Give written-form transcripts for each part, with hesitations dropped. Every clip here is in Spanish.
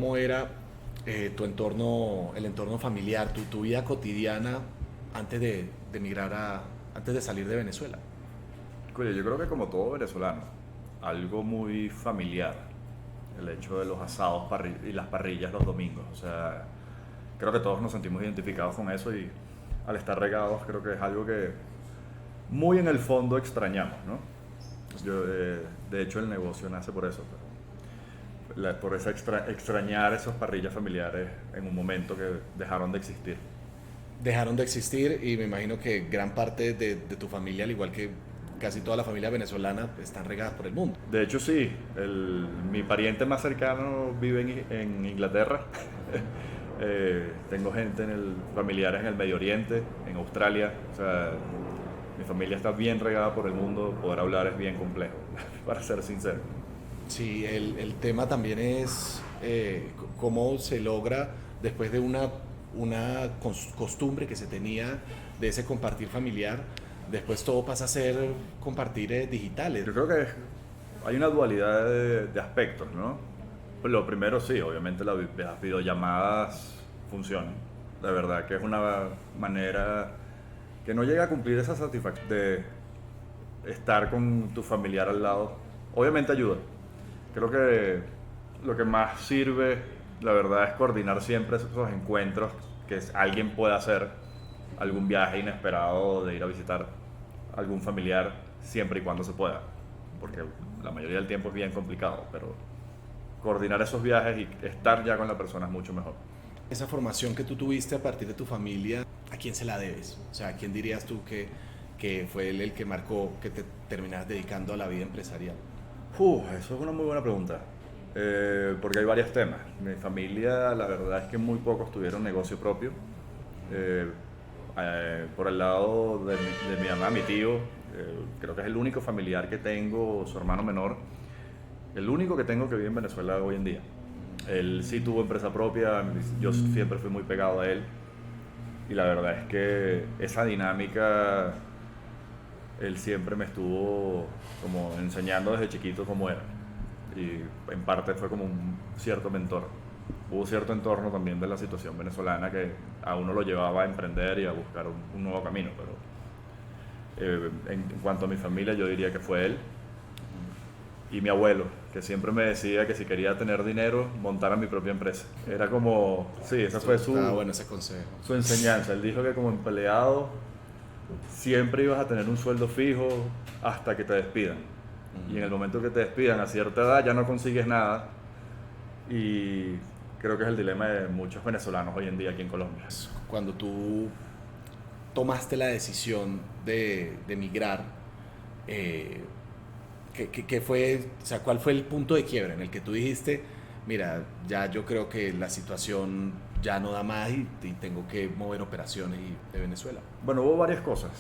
¿Cómo era tu entorno, el entorno familiar, tu vida cotidiana antes de emigrar antes de salir de Venezuela? Oye, yo creo que como todo venezolano, algo muy familiar, el hecho de los asados y las parrillas los domingos. O sea, creo que todos nos sentimos identificados con eso y al estar regados creo que es algo que muy en el fondo extrañamos, ¿no? De hecho, el negocio nace por eso, por esa extrañar esas parrillas familiares en un momento que dejaron de existir. Dejaron de existir y me imagino que gran parte de tu familia, al igual que casi toda la familia venezolana, están regadas por el mundo. De hecho, sí, mi pariente más cercano vive en Inglaterra. Tengo gente familiares en el Medio Oriente, en Australia. O sea, mi familia está bien regada por el mundo. Poder hablar es bien complejo, para ser sincero. Sí, el tema también es cómo se logra después de una costumbre que se tenía de ese compartir familiar, después todo pasa a ser compartir digitales. Yo creo que hay una dualidad de aspectos, ¿no? Pues lo primero, sí, obviamente las videollamadas funcionan. La verdad que es una manera que no llega a cumplir esa satisfacción de estar con tu familiar al lado. Obviamente ayuda. Creo que lo que más sirve, la verdad, es coordinar siempre esos encuentros alguien pueda hacer, algún viaje inesperado de ir a visitar algún familiar, siempre y cuando se pueda. Porque la mayoría del tiempo es bien complicado, pero coordinar esos viajes y estar ya con la persona es mucho mejor. Esa formación que tú tuviste a partir de tu familia, ¿a quién se la debes? O sea, ¿a quién dirías tú que fue el que marcó que te terminas dedicando a la vida empresarial? Eso es una muy buena pregunta. Porque hay varios temas. Mi familia, la verdad es que muy pocos tuvieron negocio propio. Eh, por el lado de mi mamá, mi tío, creo que es el único familiar que tengo, su hermano menor, el único que tengo que vive en Venezuela hoy en día. Él sí tuvo empresa propia, yo siempre fui muy pegado a él y la verdad es que esa dinámica él siempre me estuvo como enseñando desde chiquito cómo era y en parte fue como un cierto mentor. Hubo cierto entorno también de la situación venezolana que a uno lo llevaba a emprender y a buscar un nuevo camino, pero en cuanto a mi familia yo diría que fue él y mi abuelo, que siempre me decía que si quería tener dinero, montara mi propia empresa. Era como, sí, esa fue Estaba bueno ese consejo. su enseñanza. Él dijo que como empleado siempre ibas a tener un sueldo fijo hasta que te despidan. Y en el momento que te despidan a cierta edad ya no consigues nada. Y creo que es el dilema de muchos venezolanos hoy en día aquí en Colombia. Cuando tú tomaste la decisión de emigrar, eh, ¿qué fue, o sea, cuál fue el punto de quiebre en el que tú dijiste, mira, ya yo creo que la situación ya no da más y tengo que mover operaciones de Venezuela? Bueno, hubo varias cosas.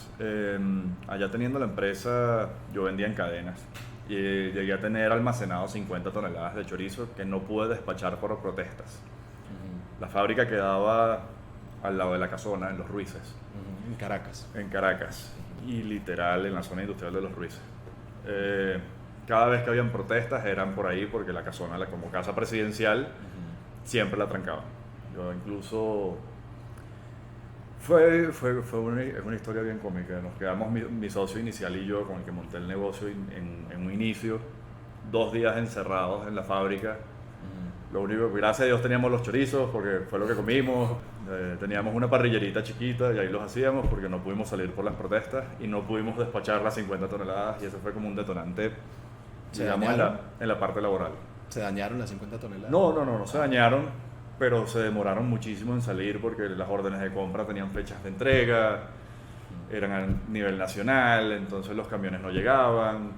Allá teniendo la empresa, yo vendía en cadenas y llegué a tener almacenado 50 toneladas de chorizo que no pude despachar por protestas. La fábrica quedaba al lado de la casona, en Los Ruices, En Caracas. en Caracas, y literal en la zona industrial de Los Ruices. Eh, Cada vez que habían protestas eran por ahí porque la casona, como casa presidencial, siempre la trancaban. Yo incluso es una historia bien cómica. Nos quedamos mi socio inicial y yo, con el que monté el negocio en un inicio, 2 días encerrados en la fábrica. Lo único, gracias a Dios teníamos los chorizos porque fue lo que comimos. Teníamos una parrillerita chiquita y ahí los hacíamos porque no pudimos salir por las protestas y no pudimos despachar las 50 toneladas y eso fue como un detonante, ¿Se digamos, en dañaron? la parte laboral. ¿Se dañaron las 50 toneladas? No se dañaron, pero se demoraron muchísimo en salir porque las órdenes de compra tenían fechas de entrega, eran a nivel nacional, entonces los camiones no llegaban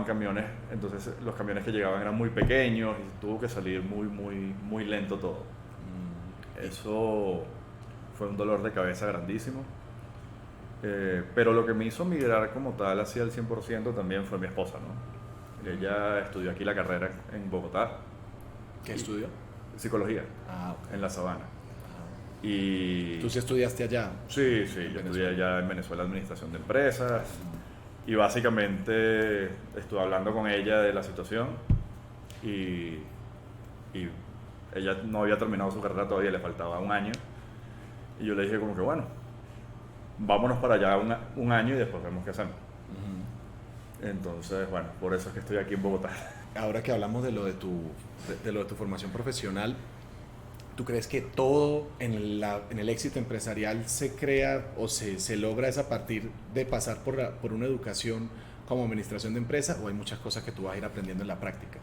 camiones, entonces los camiones que llegaban eran muy pequeños y tuvo que salir muy lento todo. Eso fue un dolor de cabeza grandísimo. Pero lo que me hizo migrar como tal hacia el 100% también fue mi esposa, ¿no? Ella estudió aquí la carrera en Bogotá, ¿Qué estudió? psicología, Ah, ok. en La Sabana. Ah. Y ¿Tú sí estudiaste allá? sí, sí, En yo estudié Venezuela. allá en Venezuela Administración de Empresas y básicamente estuve hablando con ella de la situación y, y ella no había terminado su carrera todavía, le faltaba un año. Y yo le dije como que bueno, vámonos para allá un año y después vemos qué hacemos. Entonces, bueno, por eso es que estoy aquí en Bogotá. Ahora que hablamos de lo de tu formación profesional, ¿tú crees que todo en el éxito empresarial se crea o se logra es a partir de pasar por una educación como administración de empresa, o hay muchas cosas que tú vas a ir aprendiendo en la práctica?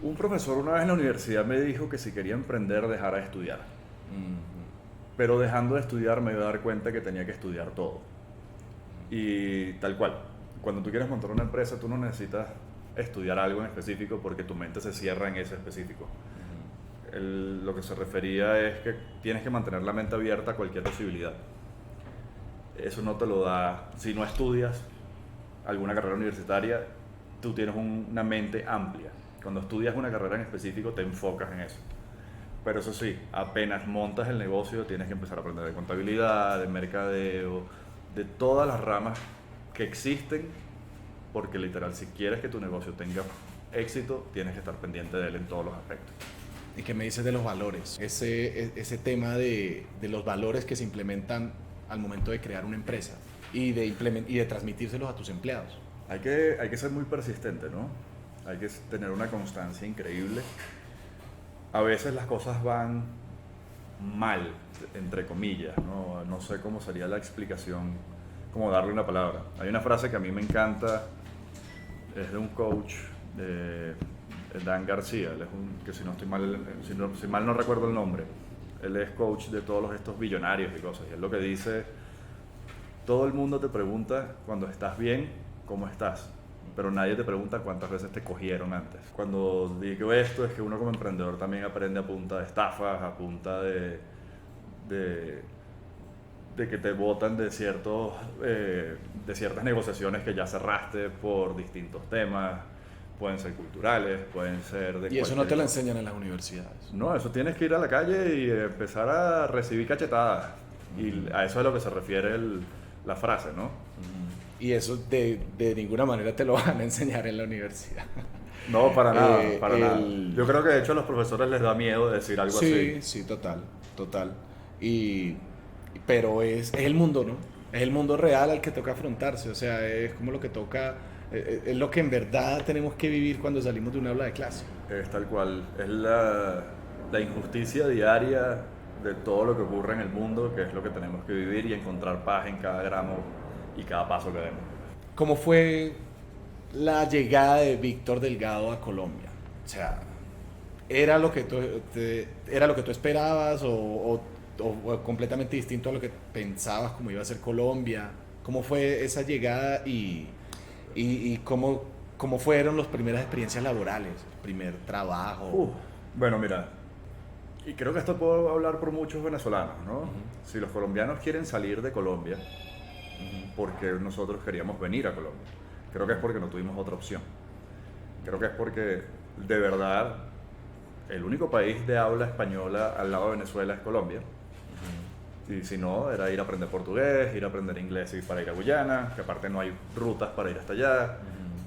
Un profesor una vez en la universidad me dijo que si quería emprender dejara de estudiar. Pero dejando de estudiar me iba a dar cuenta que tenía que estudiar todo. Y tal cual, cuando tú quieres montar una empresa tú no necesitas estudiar algo en específico porque tu mente se cierra en ese específico. Lo que se refería es que tienes que mantener la mente abierta a cualquier posibilidad. Eso no te lo da si no estudias alguna carrera universitaria. Tú tienes una mente amplia. Cuando estudias una carrera en específico te enfocas en eso. Pero eso sí, apenas montas el negocio tienes que empezar a aprender de contabilidad, de mercadeo, de todas las ramas que existen, porque literal si quieres que tu negocio tenga éxito tienes que estar pendiente de él en todos los aspectos. ¿Y qué me dices de los valores? Ese tema de los valores que se implementan al momento de crear una empresa y de transmitírselos a tus empleados. Hay que ser muy persistente, ¿no? Hay que tener una constancia increíble. A veces las cosas van mal, entre comillas, ¿no? No sé cómo sería la explicación, cómo darle una palabra. Hay una frase que a mí me encanta, es de un coach, de Dan García, él es que si no estoy mal, si mal no recuerdo el nombre, él es coach de todos estos billonarios y cosas, y él lo que dice: todo el mundo te pregunta cuando estás bien, ¿cómo estás? Pero nadie te pregunta cuántas veces te cogieron antes. Cuando digo esto es que uno como emprendedor también aprende a punta de estafas, a punta de que te botan de ciertas negociaciones que ya cerraste por distintos temas. Pueden ser culturales, pueden ser de... Y eso no te lo enseñan en las universidades. No, eso tienes que ir a la calle y empezar a recibir cachetadas. Y a eso es a lo que se refiere la frase, ¿no? Y eso de ninguna manera te lo van a enseñar en la universidad. No, para nada, para nada. Yo creo que de hecho a los profesores les da miedo decir algo así. Sí, total. Pero es el mundo, ¿no? Es el mundo real al que toca afrontarse. O sea, es como lo que toca... Es lo que en verdad tenemos que vivir cuando salimos de una aula de clase. Es tal cual. Es la injusticia diaria de todo lo que ocurre en el mundo, que es lo que tenemos que vivir y encontrar paz en cada gramo y cada paso que demos. ¿Cómo fue la llegada de Víctor Delgado a Colombia? O sea, ¿era lo que tú esperabas o completamente distinto a lo que pensabas como iba a ser Colombia? ¿Cómo fue esa llegada y cómo fueron las primeras experiencias laborales, el primer trabajo? Bueno, mira, y creo que esto puedo hablar por muchos venezolanos, ¿no? Si los colombianos quieren salir de Colombia, porque nosotros queríamos venir a Colombia, creo que es porque no tuvimos otra opción. Creo que es porque, de verdad, el único país de habla española al lado de Venezuela es Colombia. Y si no, era ir a aprender portugués, ir a aprender inglés y para ir a Guyana, que aparte no hay rutas para ir hasta allá,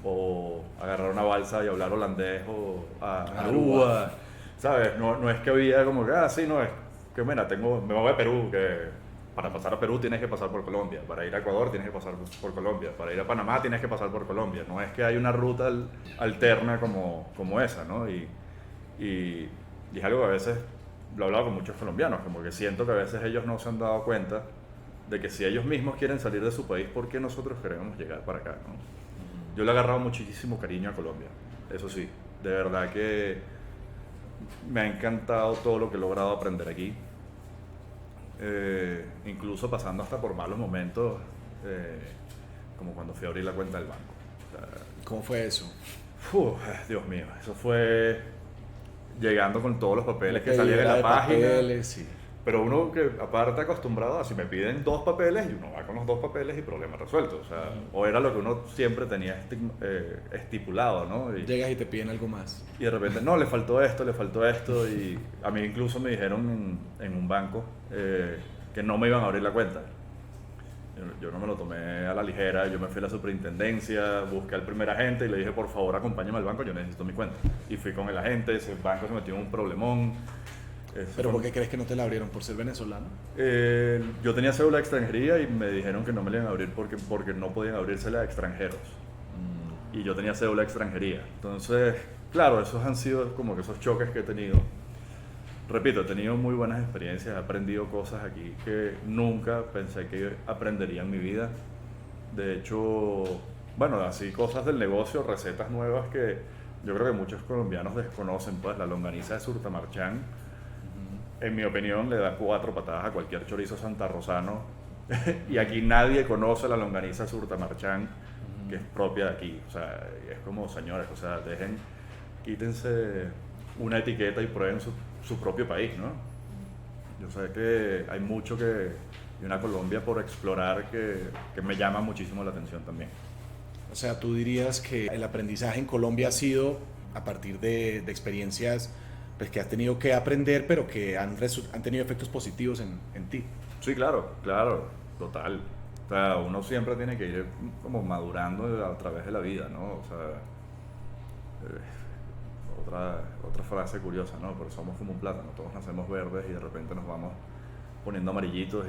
o agarrar una balsa y hablar holandés o Aruba, ¿sabes? No es que había como que, sí, no, es que, mira, me voy a Perú, que para pasar a Perú tienes que pasar por Colombia, para ir a Ecuador tienes que pasar por Colombia, para ir a Panamá tienes que pasar por Colombia. No es que hay una ruta alterna como esa, ¿no? Y es algo que a veces lo he hablado con muchos colombianos, como que siento que a veces ellos no se han dado cuenta de que si ellos mismos quieren salir de su país, ¿por qué nosotros queremos llegar para acá, ¿no? Yo le he agarrado muchísimo cariño a Colombia, eso sí, de verdad que me ha encantado todo lo que he logrado aprender aquí, incluso pasando hasta por malos momentos, como cuando fui a abrir la cuenta del banco. O sea, ¿cómo fue eso? Dios mío, eso fue llegando con todos los papeles que salían en la página. Papeles, sí. Pero uno que aparte acostumbrado a si me piden 2 papeles y uno va con los 2 papeles y problema resuelto. O sea, o era lo que uno siempre tenía estipulado, ¿no? Llegas y te piden algo más. Y de repente, no, le faltó esto. Y a mí incluso me dijeron en un banco que no me iban a abrir la cuenta. Yo no me lo tomé a la ligera, yo me fui a la superintendencia, busqué al primer agente y le dije, por favor, acompáñame al banco, yo necesito mi cuenta. Y fui con el agente, ese banco se metió en un problemón, ¿Pero por qué crees que no te la abrieron? ¿Por ser venezolano? Yo tenía cédula de extranjería y me dijeron que no me la iban a abrir porque no podían abrírsela a extranjeros. Y yo tenía cédula de extranjería. Entonces, claro, esos han sido como que esos choques que he tenido. Repito, he tenido muy buenas experiencias, he aprendido cosas aquí que nunca pensé que aprendería en mi vida. De hecho, bueno, así cosas del negocio, recetas nuevas que yo creo que muchos colombianos desconocen, pues la longaniza de Surtamarchán, en mi opinión, le da 4 patadas a cualquier chorizo santarrosano. Y aquí nadie conoce la longaniza de Surtamarchán, que es propia de aquí. O sea, es como, señores, o sea, quítense una etiqueta y prueben su propio país, ¿no? Yo sé que hay mucho y una Colombia por explorar que me llama muchísimo la atención también. O sea, tú dirías que el aprendizaje en Colombia ha sido a partir de experiencias pues, que has tenido que aprender, pero que han tenido efectos positivos en ti. Sí, claro, total. O sea, uno siempre tiene que ir como madurando a través de la vida, ¿no? O sea, otra frase curiosa, ¿no? Pero somos como un plátano, todos nacemos verdes y de repente nos vamos poniendo amarillitos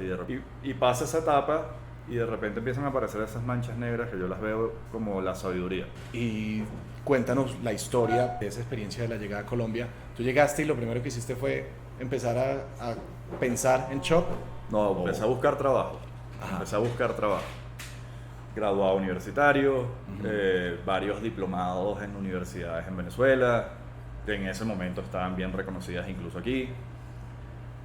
y pasa esa etapa y de repente empiezan a aparecer esas manchas negras que yo las veo como la sabiduría. Y cuéntanos la historia de esa experiencia de la llegada a Colombia. Tú llegaste y lo primero que hiciste fue empezar a pensar en Shop. No, empecé a buscar trabajo. Graduado universitario, varios diplomados en universidades en Venezuela, que en ese momento estaban bien reconocidas incluso aquí,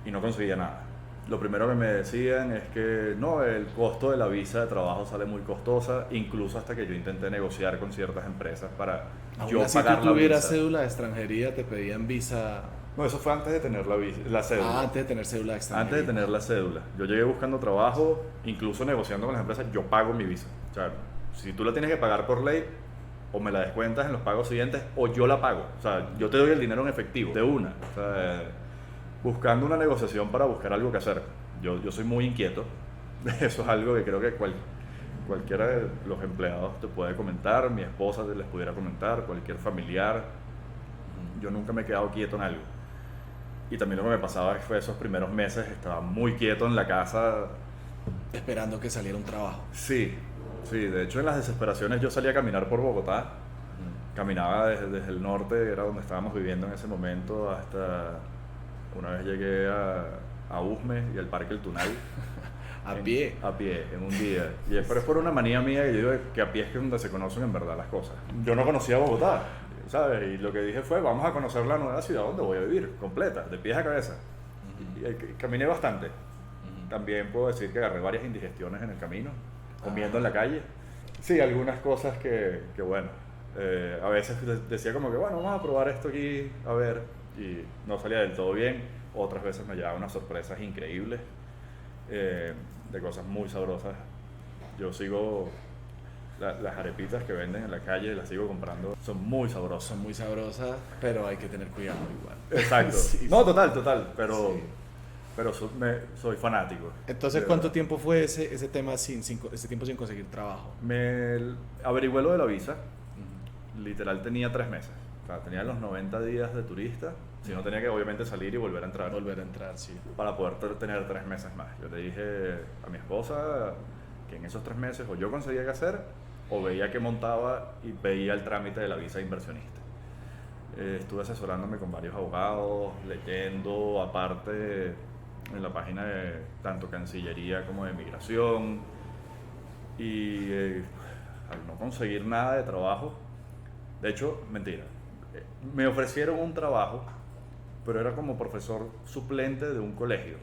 y no conseguía nada. Lo primero que me decían es que no, el costo de la visa de trabajo sale muy costosa, incluso hasta que yo intenté negociar con ciertas empresas para yo así pagar tú la tuvieras visa. cédula de extranjería, te pedían visa. No, eso fue antes de tener la cédula. Antes de tener cédula de extranjería. Antes de tener la cédula. Yo llegué buscando trabajo, incluso negociando con las empresas, yo pago mi visa. O sea, si tú la tienes que pagar por ley, o me la descuentas en los pagos siguientes, o yo la pago. O sea, yo te doy el dinero en efectivo, de una. O sea, buscando una negociación para buscar algo que hacer. Yo soy muy inquieto. Eso es algo que creo que cualquiera de los empleados te puede comentar, mi esposa te les pudiera comentar, cualquier familiar. Yo nunca me he quedado quieto en algo. Y también lo que me pasaba fue esos primeros meses, estaba muy quieto en la casa. Esperando que saliera un trabajo. Sí, de hecho en las desesperaciones yo salía a caminar por Bogotá. Caminaba desde el norte, era donde estábamos viviendo en ese momento, hasta una vez llegué a Usme y al Parque El Tunal. A pie, en un día. Pero es por una manía mía que yo digo que a pie es que es donde se conocen en verdad las cosas. Yo no conocía Bogotá, ¿sabes? Y lo que dije fue, vamos a conocer la nueva ciudad donde voy a vivir, completa, de pies a cabeza. Y caminé bastante. También puedo decir que agarré varias indigestiones en el camino, comiendo en la calle. Sí, algunas cosas que bueno, a veces decía como que, bueno, vamos a probar esto aquí, a ver, y no salía del todo bien. Otras veces me llevaba unas sorpresas increíbles, de cosas muy sabrosas. Yo sigo las arepitas que venden en la calle, las sigo comprando, son muy sabrosas. Son muy sabrosas, pero hay que tener cuidado igual. Exacto. Sí, no, sí. total, pero, Sí. pero soy fanático. Entonces, ¿cuánto tiempo fue ese tema ese tiempo sin conseguir trabajo? Me averigüé lo de la visa, literal tenía 3 meses. O sea, tenía los 90 días de turista, si no tenía que obviamente salir y volver a entrar. Volver a entrar, sí. Para poder tener 3 meses más. Yo le dije a mi esposa que en esos 3 meses o yo conseguía qué hacer o veía que montaba y veía el trámite de la visa de inversionista. Estuve asesorándome con varios abogados, leyendo aparte en la página de tanto Cancillería como de Migración, y al no conseguir nada de trabajo, de hecho, mentira, me ofrecieron un trabajo, pero era como profesor suplente de un colegio.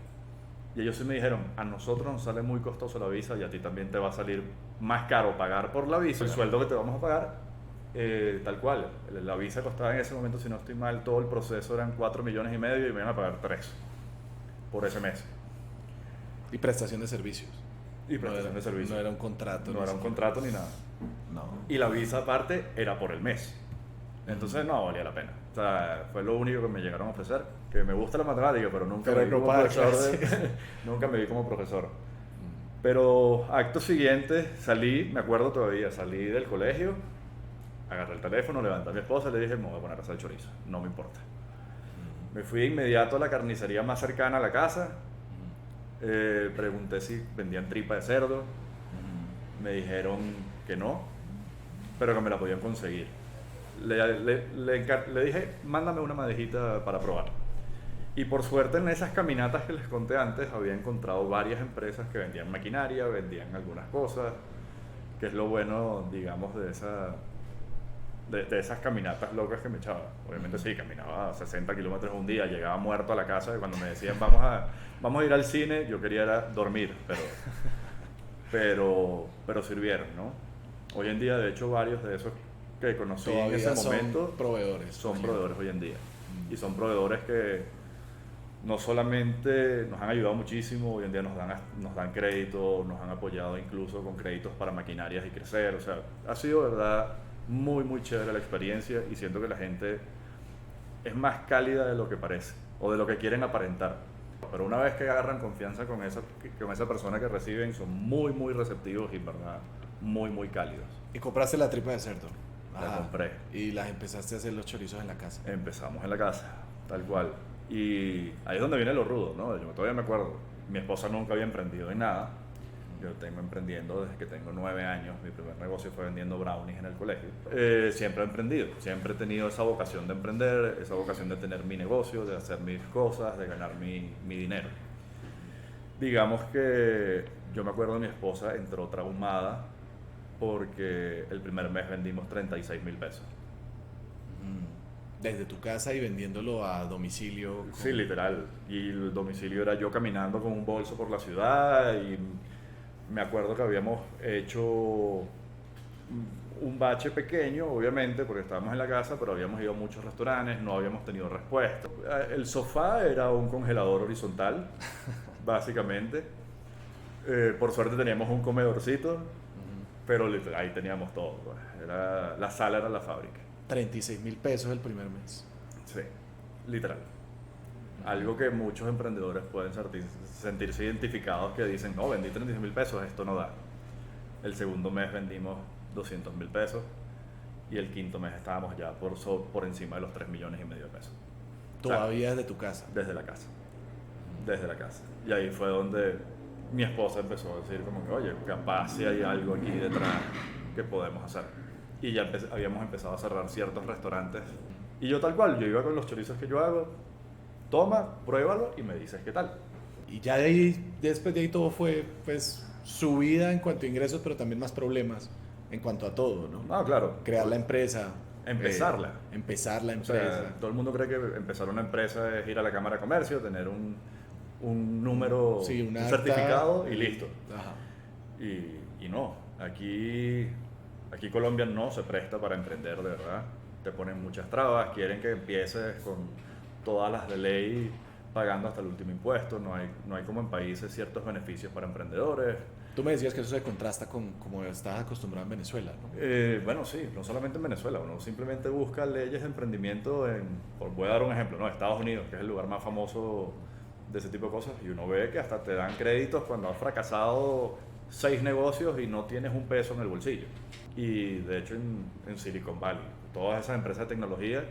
Y ellos sí me dijeron, a nosotros nos sale muy costoso la visa y a ti también te va a salir más caro pagar por la visa, el sueldo que te vamos a pagar, tal cual. La visa costaba en ese momento, si no estoy mal, todo el proceso eran 4,5 millones y me iban a pagar 3 por ese mes. Y prestación de servicios. Y prestación de servicios. No era un contrato. No era un contrato ni nada. No. Y la visa aparte era por el mes. Entonces no valía la pena. O sea, fue lo único que me llegaron a ofrecer. Que me gusta la matemática, pero nunca me vi como profesor. Nunca me vi como profesor. Pero acto siguiente salí, me acuerdo todavía, salí del colegio, agarré el teléfono, levanté a mi esposa y le dije, me voy a poner a hacer chorizo, no me importa. Me fui de inmediato a la carnicería más cercana a la casa. Pregunté si vendían tripa de cerdo. Me dijeron que no, pero que me la podían conseguir. Le dije, mándame una madejita para probar. Y por suerte en esas caminatas que les conté antes había encontrado varias empresas que vendían maquinaria, vendían algunas cosas, que es lo bueno, digamos, de esas caminatas locas que me echaba. Obviamente sí, caminaba 60 kilómetros un día, llegaba muerto a la casa y cuando me decían vamos a ir al cine, yo quería era dormir, pero sirvieron, ¿no? Hoy en día, de hecho, varios de esos que conocí en ese momento son proveedores hoy en día. Y son proveedores que no solamente nos han ayudado muchísimo, hoy en día nos dan crédito, nos han apoyado incluso con créditos para maquinarias y crecer. O sea, ha sido, de verdad, muy, muy chévere la experiencia y siento que la gente es más cálida de lo que parece o de lo que quieren aparentar. Pero una vez que agarran confianza con esa persona que reciben, son muy, muy receptivos y, en verdad, muy, muy cálidos. ¿Y compraste la tripa de cerdo? La compré. Y las empezaste a hacer los chorizos en la casa. Empezamos en la casa, tal cual. Y ahí es donde viene lo rudo, ¿no? Yo todavía me acuerdo, mi esposa nunca había emprendido en nada. Yo tengo emprendiendo desde que tengo 9 años. Mi primer negocio fue vendiendo brownies en el colegio. Siempre he emprendido, siempre he tenido esa vocación de emprender, esa vocación de tener mi negocio, de hacer mis cosas, de ganar mi dinero. Digamos que yo me acuerdo, mi esposa entró traumada porque el primer mes vendimos 36,000 pesos. Desde tu casa y vendiéndolo a domicilio. Sí, literal. Y el domicilio era yo caminando con un bolso por la ciudad y me acuerdo que habíamos hecho un bache pequeño, obviamente, porque estábamos en la casa, pero habíamos ido a muchos restaurantes, no habíamos tenido respuesta. El sofá era un congelador horizontal, básicamente. Por suerte teníamos un comedorcito, pero ahí teníamos todo. La sala era la fábrica. 36,000 pesos el primer mes. Sí, literal. Algo que muchos emprendedores pueden sentirse identificados, que dicen, no, vendí 36,000 pesos, esto no da. El segundo mes vendimos 200,000 pesos y el quinto mes estábamos ya por encima de los 3,5 millones de pesos. ¿Todavía desde tu casa? Desde la casa. Desde la casa. Y ahí fue donde mi esposa empezó a decir como que, oye, capaz si hay algo aquí detrás que podemos hacer. Y ya habíamos empezado a cerrar ciertos restaurantes. Y yo tal cual, yo iba con los chorizos que yo hago, toma, pruébalo y me dices qué tal. Y ya de ahí, después de ahí todo fue, pues, subida en cuanto a ingresos, pero también más problemas en cuanto a todo, ¿no? Ah, claro. Crear la empresa. Empezarla. Empezar la empresa. O sea, todo el mundo cree que empezar una empresa es ir a la Cámara de Comercio, tener un número, sí, un certificado y acta, listo. Ajá. Y no, aquí Colombia no se presta para emprender, de verdad. Te ponen muchas trabas, quieren que empieces con todas las de ley, pagando hasta el último impuesto. No hay como en países ciertos beneficios para emprendedores. Tú me decías que eso se contrasta con como estabas acostumbrado en Venezuela, ¿no? Bueno, sí, no solamente en Venezuela. Uno simplemente busca leyes de emprendimiento voy a dar un ejemplo, ¿no? Estados Unidos, que es el lugar más famoso de ese tipo de cosas, y uno ve que hasta te dan créditos cuando has fracasado 6 negocios y no tienes un peso en el bolsillo. Y de hecho en Silicon Valley, todas esas empresas de tecnología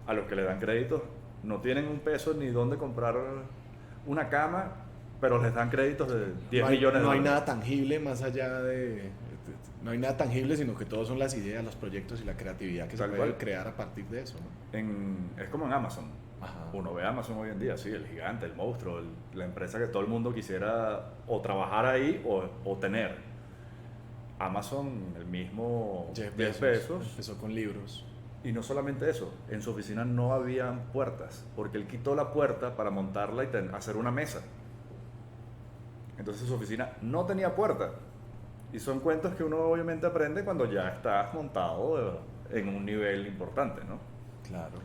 a los que le dan créditos no tienen un peso ni dónde comprar una cama, pero les dan créditos de 10 millones de dólares. No hay nada tangible más allá no hay nada tangible, sino que todos son las ideas, los proyectos y la creatividad que se puede crear a partir de eso, ¿no? Es como en Amazon. Ajá. Uno ve Amazon hoy en día, sí, el gigante, el monstruo, la empresa que todo el mundo quisiera o trabajar ahí o tener. Amazon, el mismo Jeff Bezos, empezó con libros. Y no solamente eso, en su oficina no habían puertas, porque él quitó la puerta para montarla y hacer una mesa. Entonces su oficina no tenía puerta. Y son cuentos que uno obviamente aprende cuando ya estás montado en un nivel importante, ¿no? Claro.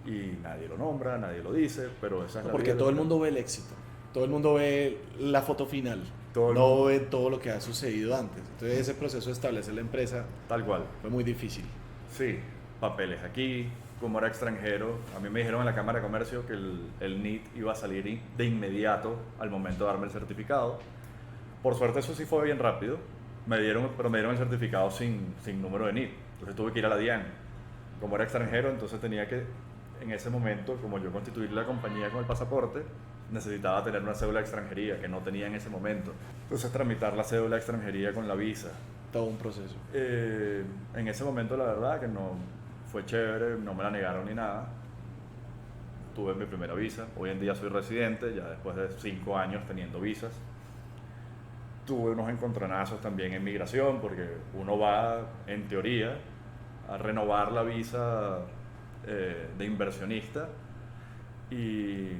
Y nadie lo nombra, nadie lo dice, pero esa es la porque vida. todo el mundo ve el éxito, todo el mundo ve la foto final, no ve todo lo que ha sucedido antes. Entonces ese proceso de establecer la empresa tal cual fue muy difícil. Sí, papeles aquí, como era extranjero, a mí me dijeron en la Cámara de Comercio que el NIT iba a salir de inmediato al momento de darme el certificado. Por suerte eso sí fue bien rápido, pero me dieron el certificado sin número de NIT, entonces tuve que ir a la DIAN. Como era extranjero, entonces tenía que en ese momento, como yo constituí la compañía con el pasaporte, necesitaba tener una cédula de extranjería que no tenía en ese momento. Entonces tramitar la cédula de extranjería con la visa. Todo un proceso. En ese momento la verdad que no fue chévere, no me la negaron ni nada. Tuve mi primera visa, hoy en día soy residente, ya después de 5 años teniendo visas. Tuve unos encontronazos también en migración, porque uno va, en teoría, a renovar la visa de inversionista y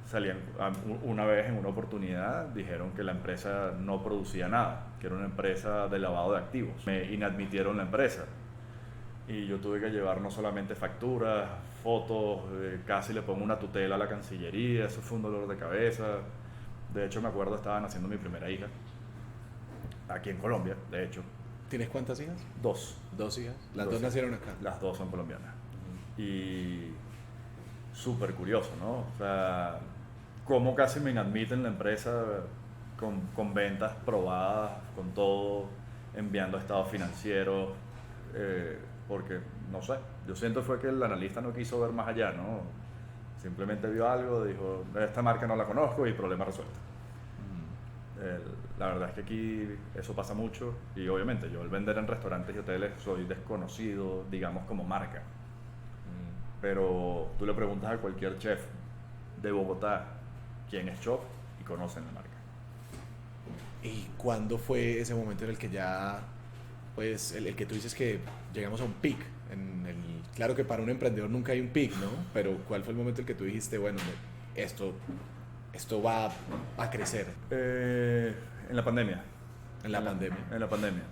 salían una vez en una oportunidad, dijeron que la empresa no producía nada, que era una empresa de lavado de activos. Me inadmitieron la empresa y yo tuve que llevar no solamente facturas, fotos, casi le pongo una tutela a la Cancillería, eso fue un dolor de cabeza. De hecho me acuerdo, estaba naciendo mi primera hija, aquí en Colombia, de hecho. ¿Tienes cuántas hijas? 2. 2 hijas. Las dos nacieron acá. Las 2 son colombianas. Y súper curioso, ¿no? O sea, cómo casi me inadmiten la empresa con ventas probadas, con todo, enviando estados financieros, porque, no sé, yo siento fue que el analista no quiso ver más allá, ¿no? Simplemente vio algo, dijo, esta marca no la conozco y problema resuelto. La verdad es que aquí eso pasa mucho y obviamente yo al vender en restaurantes y hoteles soy desconocido, digamos, como marca. Pero tú le preguntas a cualquier chef de Bogotá quién es Chop y conocen la marca. ¿Y cuándo fue ese momento en el que ya, pues, el que tú dices que llegamos a un peak? Claro que para un emprendedor nunca hay un peak, ¿no? Pero ¿cuál fue el momento en el que tú dijiste, bueno, esto va a crecer? En la pandemia. En la pandemia. En la pandemia.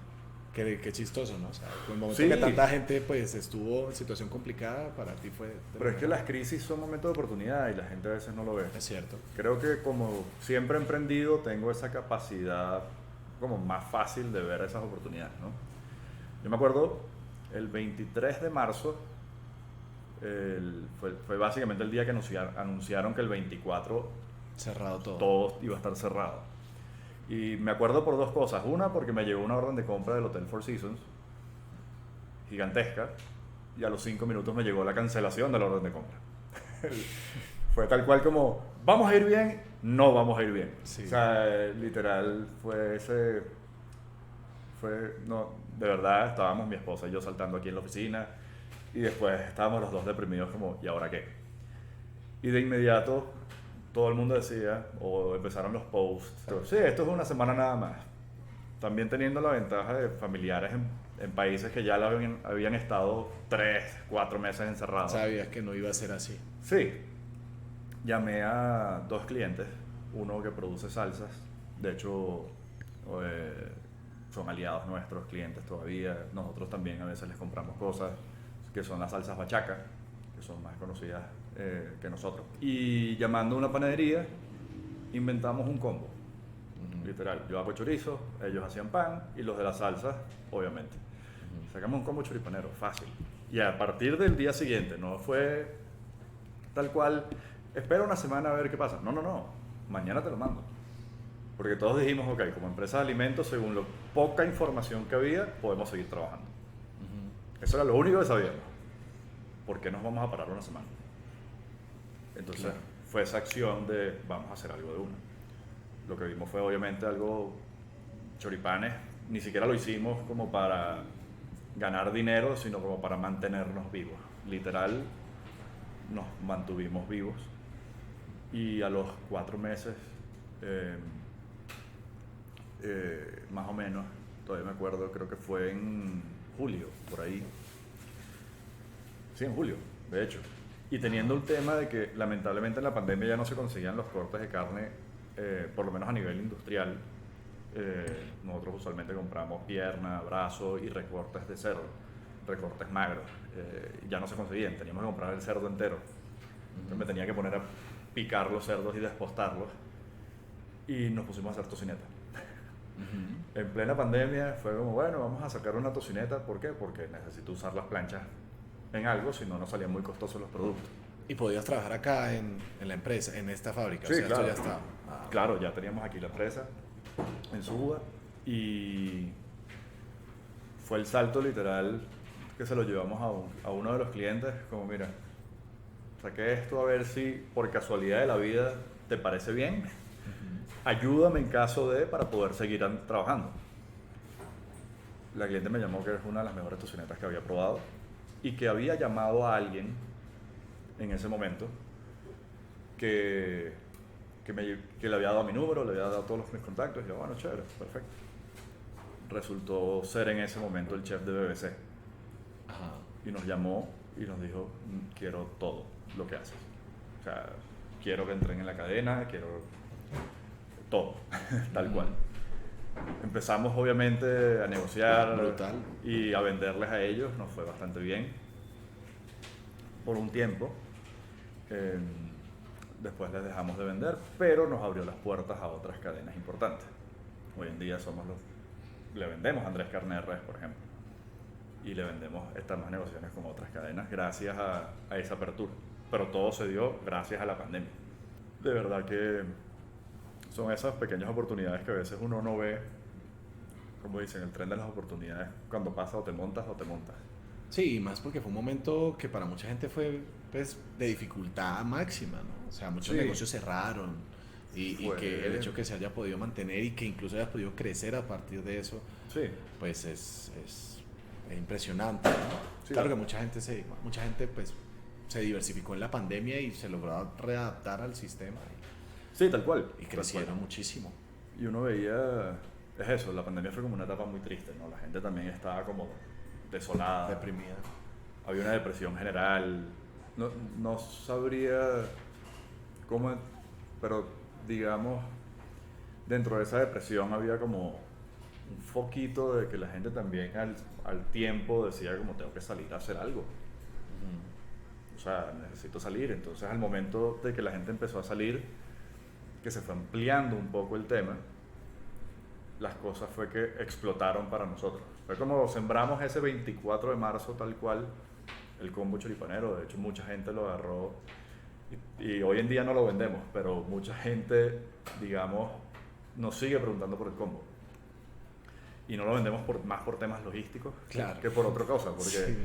Qué chistoso, ¿no? O sea, el momento Sí. que tanta gente pues estuvo en situación complicada, para ti fue... Pero es que las crisis son momentos de oportunidad y la gente a veces no lo ve. Es cierto. Creo que como siempre he emprendido, tengo esa capacidad como más fácil de ver esas oportunidades, ¿no? Yo me acuerdo, el 23 de marzo, fue básicamente el día que anunciaron que el 24 Cerrado todo. todo iba a estar cerrado. Y me acuerdo por 2 cosas. Una, porque me llegó una orden de compra del Hotel Four Seasons, gigantesca, y a los 5 minutos me llegó la cancelación de la orden de compra. Fue tal cual como, ¿vamos a ir bien? No vamos a ir bien. Sí. O sea, literal, no, de verdad, estábamos mi esposa y yo saltando aquí en la oficina, y después estábamos los dos deprimidos como, ¿y ahora qué? Y de inmediato todo el mundo decía, o empezaron los posts, sí, esto es una semana nada más. También teniendo la ventaja de familiares en países que ya habían estado 3, 4 meses encerrados. Sabías que no iba a ser así. Sí. Llamé a 2 clientes, uno que produce salsas, de hecho son aliados nuestros, clientes todavía. Nosotros también a veces les compramos cosas, que son las salsas bachaca, que son más conocidas que nosotros. Y llamando a una panadería, inventamos un combo. Literal, yo hago chorizo, ellos hacían pan y los de las salsas, obviamente. Sacamos un combo choripanero, fácil. Y a partir del día siguiente, no fue tal cual, espera una semana a ver qué pasa. No, mañana te lo mando. Porque todos dijimos, ok, como empresa de alimentos, según la poca información que había, podemos seguir trabajando. Eso era lo único que sabíamos. ¿Por qué nos vamos a parar una semana? Entonces, claro, fue esa acción de vamos a hacer algo de una. Lo que vimos fue obviamente algo, choripanes, ni siquiera lo hicimos como para ganar dinero, sino como para mantenernos vivos. Literal, nos mantuvimos vivos. Y a los 4 meses, más o menos, todavía me acuerdo, creo que fue en julio, por ahí. Sí, en julio, de hecho. Y teniendo el tema de que lamentablemente en la pandemia ya no se conseguían los cortes de carne, por lo menos a nivel industrial. Nosotros usualmente compramos pierna, brazo y recortes de cerdo, recortes magros. Ya no se conseguían, teníamos que comprar el cerdo entero. Entonces me tenía que poner a picar los cerdos y despostarlos. Y nos pusimos a hacer tocineta. En plena pandemia fue como, bueno, vamos a sacar una tocineta. ¿Por qué? Porque necesito usar las planchas en algo, si no, nos salían muy costosos los productos. ¿Y podías trabajar acá en la empresa, en esta fábrica? Sí, o sea, claro. Esto ya estaba. Claro, ya teníamos aquí la empresa en Suba y fue el salto literal que se lo llevamos a uno de los clientes, como mira, saqué esto a ver si por casualidad de la vida te parece bien. Ayúdame en caso de, para poder seguir trabajando. La cliente me llamó que es una de las mejores tocinetas que había probado y que había llamado a alguien en ese momento que le había dado mi número, le había dado todos mis contactos y yo, bueno, chévere, perfecto. Resultó ser en ese momento el chef de BBC. Ajá. Y nos llamó y nos dijo, quiero todo lo que haces. O sea, quiero que entren en la cadena, quiero todo, tal cual. Empezamos obviamente a negociar Brutal. y a venderles a ellos, nos fue bastante bien por un tiempo. Después les dejamos de vender, pero nos abrió las puertas a otras cadenas importantes. Hoy en día le vendemos a Andrés Carne de Res, por ejemplo, y le vendemos estas más negociaciones con otras cadenas gracias a esa apertura. Pero todo se dio gracias a la pandemia. De verdad que son esas pequeñas oportunidades que a veces uno no ve, como dicen, el tren de las oportunidades, cuando pasa o te montas o te montas. Sí, y más porque fue un momento que para mucha gente fue pues, de dificultad máxima, ¿no? O sea, muchos Sí. negocios cerraron y Fue- que el hecho que se haya podido mantener y que incluso haya podido crecer a partir de eso, Sí, pues es impresionante, ¿no? Sí, Claro claro. que mucha gente pues se diversificó en la pandemia y se logró readaptar al sistema sí, tal cual. y tal crecieron cual. muchísimo. Y uno veía, es eso, la pandemia fue como una etapa muy triste, ¿no? La gente también estaba como desolada. Deprimida. Había una depresión general. No sabría cómo, pero digamos, dentro de esa depresión había como un foquito de que la gente también al tiempo decía como tengo que salir a hacer algo. O sea, necesito salir. Entonces al momento de que la gente empezó a salir, que se fue ampliando un poco el tema, las cosas fue que explotaron para nosotros. Fue como sembramos ese 24 de marzo tal cual el combo choripanero. De hecho mucha gente lo agarró y hoy en día no lo vendemos, pero mucha gente, digamos, nos sigue preguntando por el combo. Y no lo vendemos más por temas logísticos Claro. que por otra cosa, porque Sí.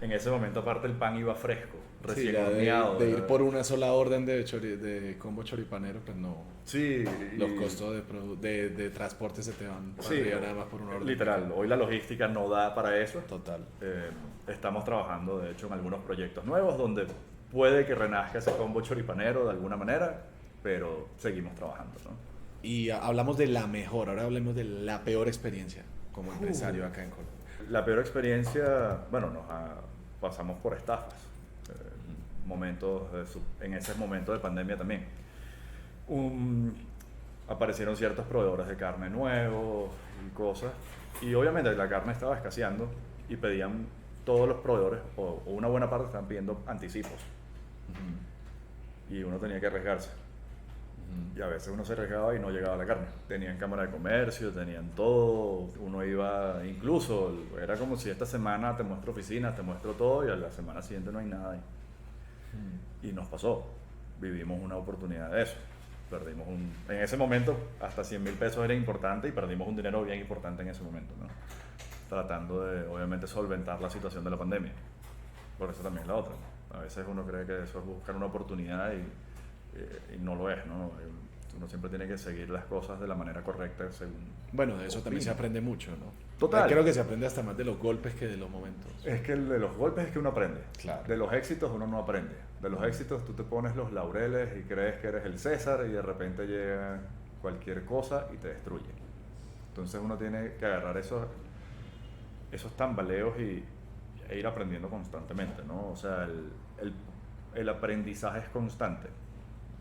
en ese momento aparte el pan iba fresco, Sí, recién ya horneado. de ir ¿verdad? por una sola orden de combo choripanero, pues no. Sí, Los costos de transporte se te van para sí, arriba nada más por una orden. literal, hoy la logística no da para eso. Total. Estamos trabajando, de hecho, en algunos proyectos nuevos donde puede que renazca ese combo choripanero de alguna manera, pero seguimos trabajando, ¿no? Y hablamos de la mejor, ahora hablemos de la peor experiencia como empresario acá en Colombia. La peor experiencia, bueno, pasamos por estafas, momentos en ese momento de pandemia también. Aparecieron ciertos proveedores de carne nuevos y cosas, y obviamente la carne estaba escaseando y pedían todos los proveedores, o una buena parte estaban pidiendo anticipos, y uno tenía que arriesgarse. Y a veces uno se arriesgaba y no llegaba la carne. Tenían cámara de comercio, tenían todo. Uno iba, incluso, era como si esta semana te muestro oficinas, te muestro todo y a la semana siguiente no hay nada ahí. Y nos pasó. Vivimos una oportunidad de eso. En ese momento, hasta 100.000 pesos era importante y perdimos un dinero bien importante en ese momento, ¿no? Tratando de, obviamente, solventar la situación de la pandemia. Por eso también es la otra. A veces uno cree que eso es buscar una oportunidad y no lo es, ¿no? Uno siempre tiene que seguir las cosas de la manera correcta según... Bueno, de eso también se opina. aprende mucho, ¿no? Total. Creo que se aprende hasta más de los golpes que de los momentos. Es que de los golpes es que uno aprende. Claro. De los éxitos uno no aprende. De los éxitos tú te pones los laureles y crees que eres el César y de repente llega cualquier cosa y te destruye. Entonces uno tiene que agarrar esos tambaleos e ir aprendiendo constantemente, ¿no? O sea, el aprendizaje es constante.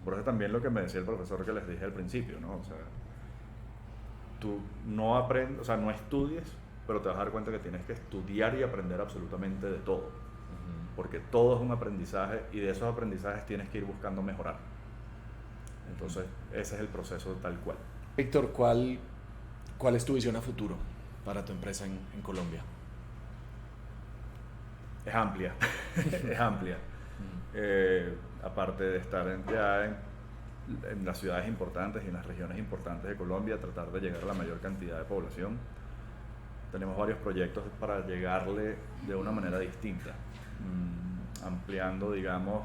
Por eso también lo que me decía el profesor que les dije al principio, ¿no? O sea, tú no aprendes, o sea, no estudies, pero te vas a dar cuenta que tienes que estudiar y aprender absolutamente de todo. Porque todo es un aprendizaje y de esos aprendizajes tienes que ir buscando mejorar. Entonces, ese es el proceso tal cual. Víctor, ¿cuál es tu visión a futuro para tu empresa en Colombia? Es amplia, es amplia. Aparte de estar ya en las ciudades importantes y en las regiones importantes de Colombia, tratar de llegar a la mayor cantidad de población, tenemos varios proyectos para llegarle de una manera distinta, ampliando, digamos,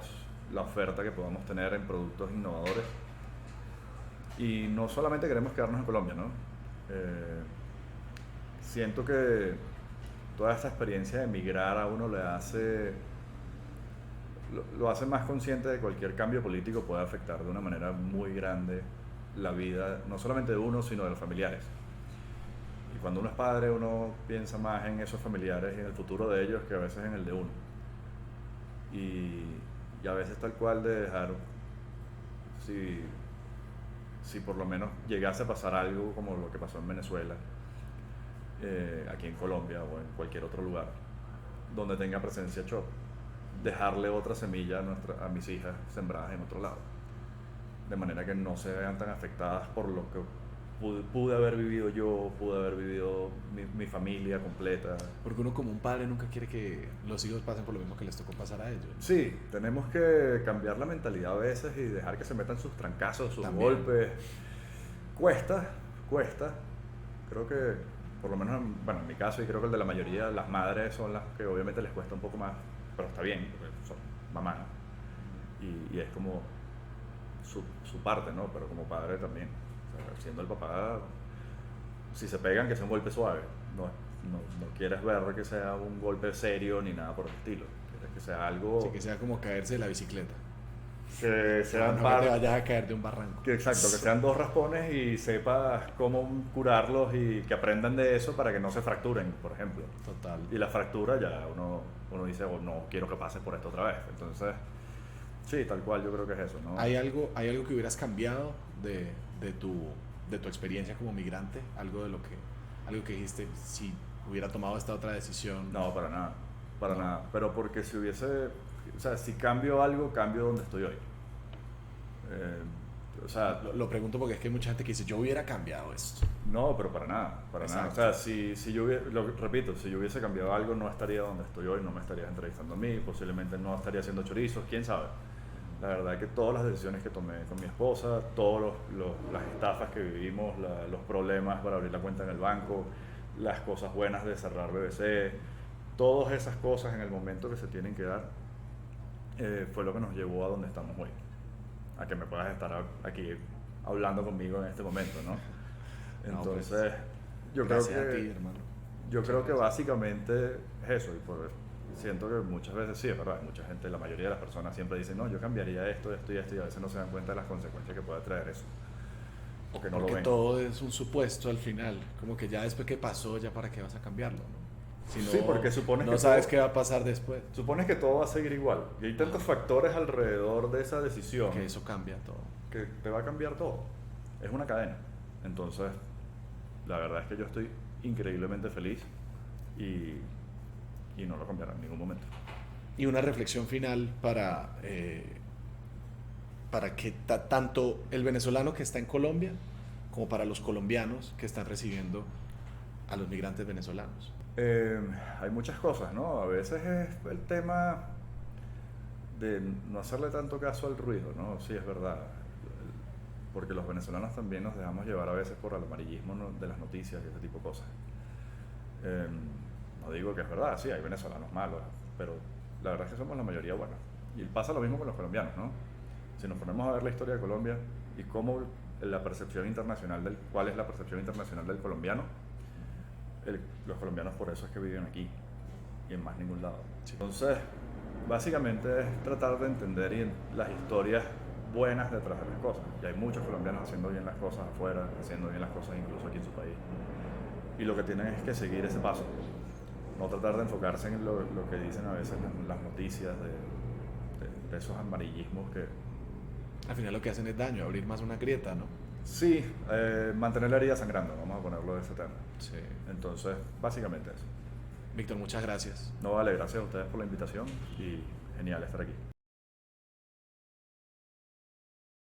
la oferta que podamos tener en productos innovadores. Y no solamente queremos quedarnos en Colombia, ¿no? Siento que toda esta experiencia de emigrar a uno le hace, lo hace más consciente de que cualquier cambio político puede afectar de una manera muy grande la vida, no solamente de uno, sino de los familiares. Y cuando uno es padre, uno piensa más en esos familiares y en el futuro de ellos que a veces en el de uno. Y a veces tal cual de dejar, si por lo menos llegase a pasar algo como lo que pasó en Venezuela, aquí en Colombia o en cualquier otro lugar donde tenga presencia Cho, dejarle otra semilla a mis hijas sembradas en otro lado, de manera que no se vean tan afectadas por lo que pude haber vivido yo, pude haber vivido mi familia completa. Porque uno como un padre nunca quiere que los hijos pasen por lo mismo que les tocó pasar a ellos. Sí, tenemos que cambiar la mentalidad a veces y dejar que se metan sus trancazos, sus También. golpes. Cuesta. Creo que, por lo menos, bueno, en mi caso, y creo que el de la mayoría, las madres son las que obviamente les cuesta un poco más, pero está bien, porque son mamás. Y es como su parte, ¿no? Pero como padre también. O sea, siendo el papá, si se pegan, que sea un golpe suave. No quieres ver que sea un golpe serio ni nada por el estilo. Quieres que sea algo Sí, que sea como caerse de la bicicleta. que sean No que te vayas a caer de un barranco. exacto, que sean dos raspones y sepas cómo curarlos y que aprendan de eso para que no se fracturen, por ejemplo. Total. Y la fractura ya uno dice, oh, no quiero que pase por esto otra vez. Entonces, sí, tal cual yo creo que es eso, ¿no? ¿Hay algo que hubieras cambiado de tu experiencia como migrante? Algo que dijiste, si hubiera tomado esta otra decisión. No, para No. nada. Pero porque o sea, si cambio algo, cambio donde estoy hoy. O sea, Lo pregunto porque es que hay mucha gente que dice, yo hubiera cambiado esto. no, pero para nada. Exacto. O sea, si yo repito, si yo hubiese cambiado algo, no estaría donde estoy hoy, no me estarías entrevistando a mí, posiblemente no estaría haciendo chorizos, quién sabe. La verdad es que todas las decisiones que tomé con mi esposa, todas las estafas que vivimos, los problemas para abrir la cuenta en el banco, las cosas buenas de cerrar BBC, todas esas cosas en el momento que se tienen que dar, fue lo que nos llevó a donde estamos hoy. A que me puedas estar aquí hablando conmigo en este momento, ¿no? Entonces, yo creo Gracias a ti, que hermano. yo creo que básicamente es eso, siento que muchas veces sí, es verdad, mucha gente, la mayoría de las personas siempre dicen, no, yo cambiaría esto y a veces no se dan cuenta de las consecuencias que puede traer eso, o que no Porque lo ven. todo es un supuesto al final. Como que ya después que pasó, ya para qué vas a cambiarlo, ¿no? Si Sí, porque supones no que sabes todo- qué va a pasar después. Supones que todo va a seguir igual, y hay tantos factores alrededor de esa decisión Que eso cambia todo. que te va a cambiar todo, es una cadena. Entonces, la verdad es que yo estoy increíblemente feliz y no lo cambiaré en ningún momento. Y una reflexión final para que tanto el venezolano que está en Colombia como para los colombianos que están recibiendo a los migrantes venezolanos. Hay muchas cosas, ¿no? A veces es el tema de no hacerle tanto caso al ruido, ¿no? Sí, es verdad. Porque los venezolanos también nos dejamos llevar a veces por el amarillismo, ¿no?, de las noticias y ese tipo de cosas. No digo que es verdad, sí, hay venezolanos malos, pero la verdad es que somos la mayoría buenos. Y pasa lo mismo con los colombianos, ¿no? Si nos ponemos a ver la historia de Colombia y cómo la percepción internacional cuál es la percepción internacional del colombiano, los colombianos por eso es que viven aquí y en más ningún lado. Sí. Entonces, básicamente es tratar de entender las historias buenas detrás de las cosas. Y hay muchos colombianos haciendo bien las cosas afuera, haciendo bien las cosas incluso aquí en su país. Y lo que tienen es que seguir ese paso. No tratar de enfocarse en lo que dicen a veces las noticias de esos amarillismos que... Al final lo que hacen es daño, abrir más una grieta, ¿no? Sí, mantener la herida sangrando, vamos a ponerlo de ese tema. Sí. Entonces, básicamente eso. Víctor, muchas gracias. No vale, gracias a ustedes por la invitación y genial estar aquí.